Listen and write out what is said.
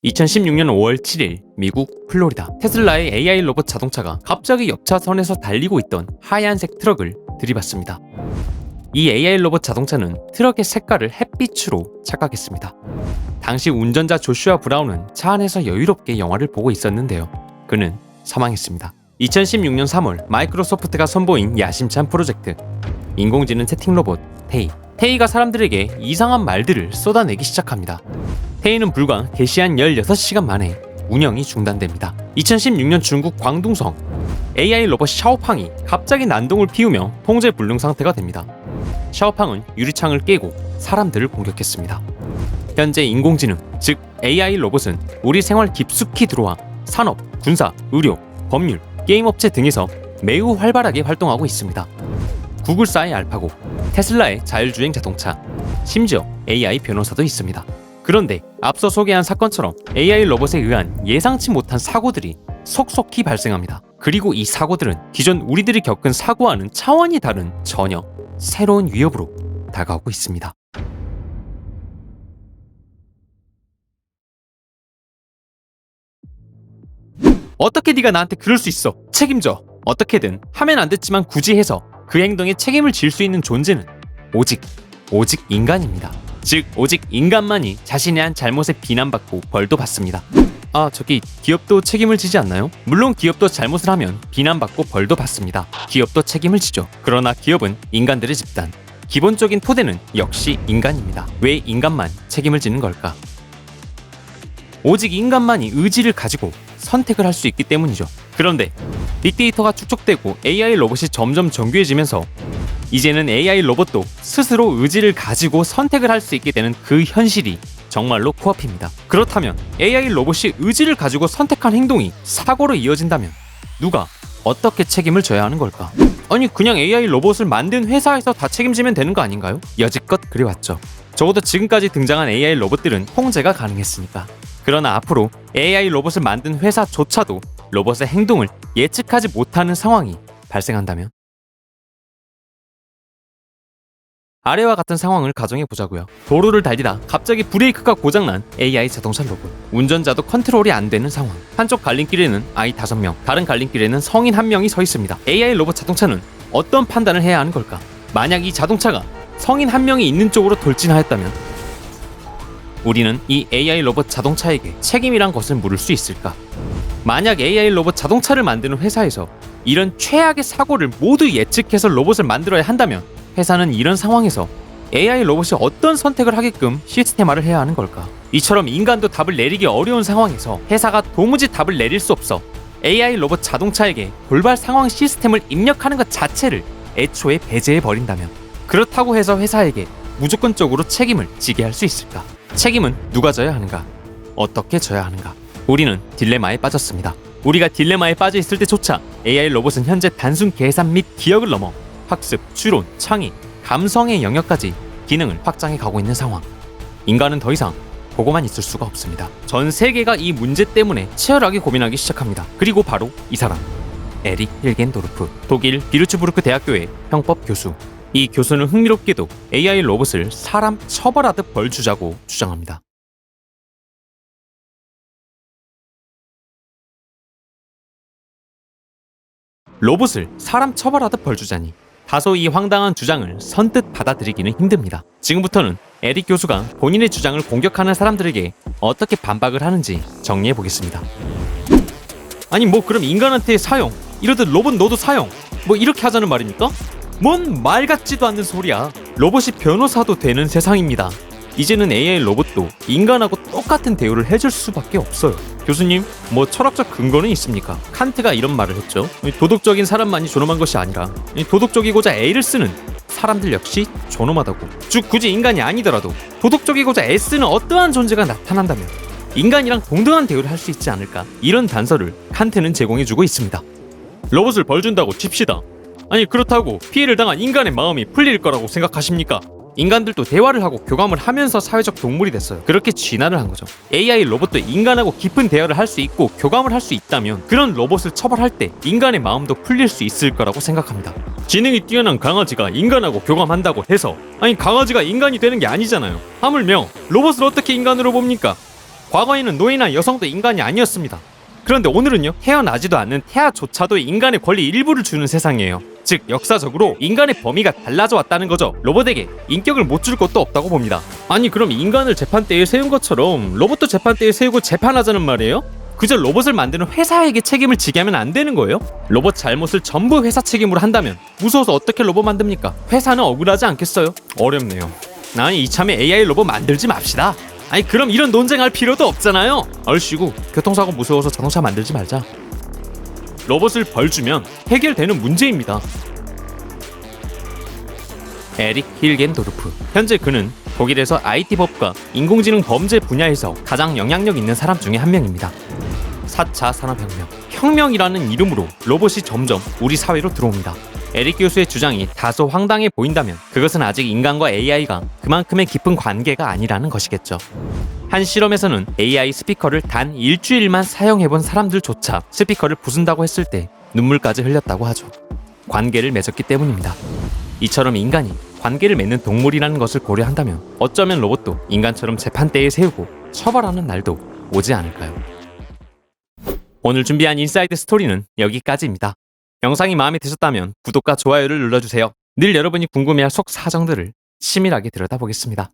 2016년 5월 7일 미국 플로리다 테슬라의 AI 로봇 자동차가 갑자기 옆차선에서 달리고 있던 하얀색 트럭을 들이받습니다. 이 AI 로봇 자동차는 트럭의 색깔을 햇빛으로 착각했습니다. 당시 운전자 조슈아 브라운은 차 안에서 여유롭게 영화를 보고 있었는데요. 그는 사망했습니다. 2016년 3월 마이크로소프트가 선보인 야심찬 프로젝트 인공지능 채팅 로봇 테이. 테이가 사람들에게 이상한 말들을 쏟아내기 시작합니다. 테이는 불과 개시한 16시간 만에 운영이 중단됩니다. 2016년 중국 광둥성 AI 로봇 샤오팡이 갑자기 난동을 피우며 통제 불능 상태가 됩니다. 샤오팡은 유리창을 깨고 사람들을 공격했습니다. 현재 인공지능, 즉 AI 로봇은 우리 생활 깊숙이 들어와 산업, 군사, 의료, 법률, 게임 업체 등에서 매우 활발하게 활동하고 있습니다. 구글사의 알파고, 테슬라의 자율주행 자동차, 심지어 AI 변호사도 있습니다. 그런데 앞서 소개한 사건처럼 AI 로봇에 의한 예상치 못한 사고들이 속속히 발생합니다. 그리고 이 사고들은 기존 우리들이 겪은 사고와는 차원이 다른 전혀 새로운 위협으로 다가오고 있습니다. 어떻게 네가 나한테 그럴 수 있어? 책임져. 어떻게든 하면 안 됐지만 굳이 해서 그 행동에 책임을 질 수 있는 존재는 오직 인간입니다. 즉 오직 인간만이 자신의 한 잘못에 비난받고 벌도 받습니다. 저기 기업도 책임을 지지 않나요? 물론 기업도 잘못을 하면 비난받고 벌도 받습니다. 기업도 책임을 지죠. 그러나 기업은 인간들의 집단. 기본적인 토대는 역시 인간입니다. 왜 인간만 책임을 지는 걸까? 오직 인간만이 의지를 가지고 선택을 할 수 있기 때문이죠. 그런데 빅데이터가 축적되고 AI 로봇이 점점 정교해지면서 이제는 AI 로봇도 스스로 의지를 가지고 선택을 할 수 있게 되는 그 현실이 정말로 코앞입니다. 그렇다면 AI 로봇이 의지를 가지고 선택한 행동이 사고로 이어진다면 누가 어떻게 책임을 져야 하는 걸까? 아니 그냥 AI 로봇을 만든 회사에서 다 책임지면 되는 거 아닌가요? 여지껏 그래왔죠. 적어도 지금까지 등장한 AI 로봇들은 통제가 가능했으니까. 그러나 앞으로 AI 로봇을 만든 회사조차도 로봇의 행동을 예측하지 못하는 상황이 발생한다면? 아래와 같은 상황을 가정해보자고요. 도로를 달리다 갑자기 브레이크가 고장난 AI 자동차 로봇. 운전자도 컨트롤이 안 되는 상황. 한쪽 갈림길에는 아이 5명, 다른 갈림길에는 성인 1명이 서 있습니다. AI 로봇 자동차는 어떤 판단을 해야 하는 걸까? 만약 이 자동차가 성인 1명이 있는 쪽으로 돌진하였다면 우리는 이 AI 로봇 자동차에게 책임이란 것을 물을 수 있을까? 만약 AI 로봇 자동차를 만드는 회사에서 이런 최악의 사고를 모두 예측해서 로봇을 만들어야 한다면 회사는 이런 상황에서 AI 로봇이 어떤 선택을 하게끔 시스템화를 해야 하는 걸까? 이처럼 인간도 답을 내리기 어려운 상황에서 회사가 도무지 답을 내릴 수 없어 AI 로봇 자동차에게 돌발 상황 시스템을 입력하는 것 자체를 애초에 배제해버린다면 그렇다고 해서 회사에게 무조건적으로 책임을 지게 할 수 있을까? 책임은 누가 져야 하는가? 어떻게 져야 하는가? 우리는 딜레마에 빠졌습니다. 우리가 딜레마에 빠져 있을 때조차 AI 로봇은 현재 단순 계산 및 기억을 넘어 학습, 추론, 창의, 감성의 영역까지 기능을 확장해 가고 있는 상황. 인간은 더 이상 보고만 있을 수가 없습니다. 전 세계가 이 문제 때문에 치열하게 고민하기 시작합니다. 그리고 바로 이 사람, 에릭 힐겐도르프, 독일 비르츠부르크 대학교의 형법 교수. 이 교수는 흥미롭게도 AI 로봇을 사람 처벌하듯 벌 주자고 주장합니다. 로봇을 사람 처벌하듯 벌 주자니 다소 이 황당한 주장을 선뜻 받아들이기는 힘듭니다. 지금부터는 에릭 교수가 본인의 주장을 공격하는 사람들에게 어떻게 반박을 하는지 정리해 보겠습니다. 아니 그럼 인간한테 사형, 이러듯 로봇 너도 사형, 이렇게 하자는 말입니까? 뭔 말 같지도 않는 소리야. 로봇이 변호사도 되는 세상입니다. 이제는 AI 로봇도 인간하고 똑같은 대우를 해줄 수밖에 없어요. 교수님, 철학적 근거는 있습니까? 칸트가 이런 말을 했죠. 도덕적인 사람만이 존엄한 것이 아니라 도덕적이고자 애를 쓰는 사람들 역시 존엄하다고. 즉 굳이 인간이 아니더라도 도덕적이고자 애쓰는 어떠한 존재가 나타난다면 인간이랑 동등한 대우를 할 수 있지 않을까? 이런 단서를 칸트는 제공해주고 있습니다. 로봇을 벌준다고 칩시다. 아니 그렇다고 피해를 당한 인간의 마음이 풀릴 거라고 생각하십니까? 인간들도 대화를 하고 교감을 하면서 사회적 동물이 됐어요. 그렇게 진화를 한 거죠. AI 로봇도 인간하고 깊은 대화를 할 수 있고 교감을 할 수 있다면 그런 로봇을 처벌할 때 인간의 마음도 풀릴 수 있을 거라고 생각합니다. 지능이 뛰어난 강아지가 인간하고 교감한다고 해서 강아지가 인간이 되는 게 아니잖아요. 하물며 로봇을 어떻게 인간으로 봅니까? 과거에는 노예나 여성도 인간이 아니었습니다. 그런데 오늘은요, 태어나지도 않는 태아조차도 인간의 권리 일부를 주는 세상이에요. 즉 역사적으로 인간의 범위가 달라져 왔다는 거죠. 로봇에게 인격을 못 줄 것도 없다고 봅니다. 아니 그럼 인간을 재판대에 세운 것처럼 로봇도 재판대에 세우고 재판하자는 말이에요? 그저 로봇을 만드는 회사에게 책임을 지게 하면 안 되는 거예요? 로봇 잘못을 전부 회사 책임으로 한다면 무서워서 어떻게 로봇 만듭니까? 회사는 억울하지 않겠어요? 어렵네요. 아니 이참에 AI 로봇 만들지 맙시다. 아니 그럼 이런 논쟁할 필요도 없잖아요. 얼씨구 교통사고 무서워서 자동차 만들지 말자. 로봇을 벌 주면 해결되는 문제입니다. 에릭 힐겐도르프. 현재 그는 독일에서 IT법과 인공지능 범죄 분야에서 가장 영향력 있는 사람 중에 한 명입니다. 4차 산업혁명. 혁명이라는 이름으로 로봇이 점점 우리 사회로 들어옵니다. 에릭 교수의 주장이 다소 황당해 보인다면 그것은 아직 인간과 AI가 그만큼의 깊은 관계가 아니라는 것이겠죠. 한 실험에서는 AI 스피커를 단 일주일만 사용해본 사람들조차 스피커를 부순다고 했을 때 눈물까지 흘렸다고 하죠. 관계를 맺었기 때문입니다. 이처럼 인간이 관계를 맺는 동물이라는 것을 고려한다면 어쩌면 로봇도 인간처럼 재판대에 세우고 처벌하는 날도 오지 않을까요? 오늘 준비한 인사이드 스토리는 여기까지입니다. 영상이 마음에 드셨다면 구독과 좋아요를 눌러주세요. 늘 여러분이 궁금해할 속 사정들을 치밀하게 들여다보겠습니다.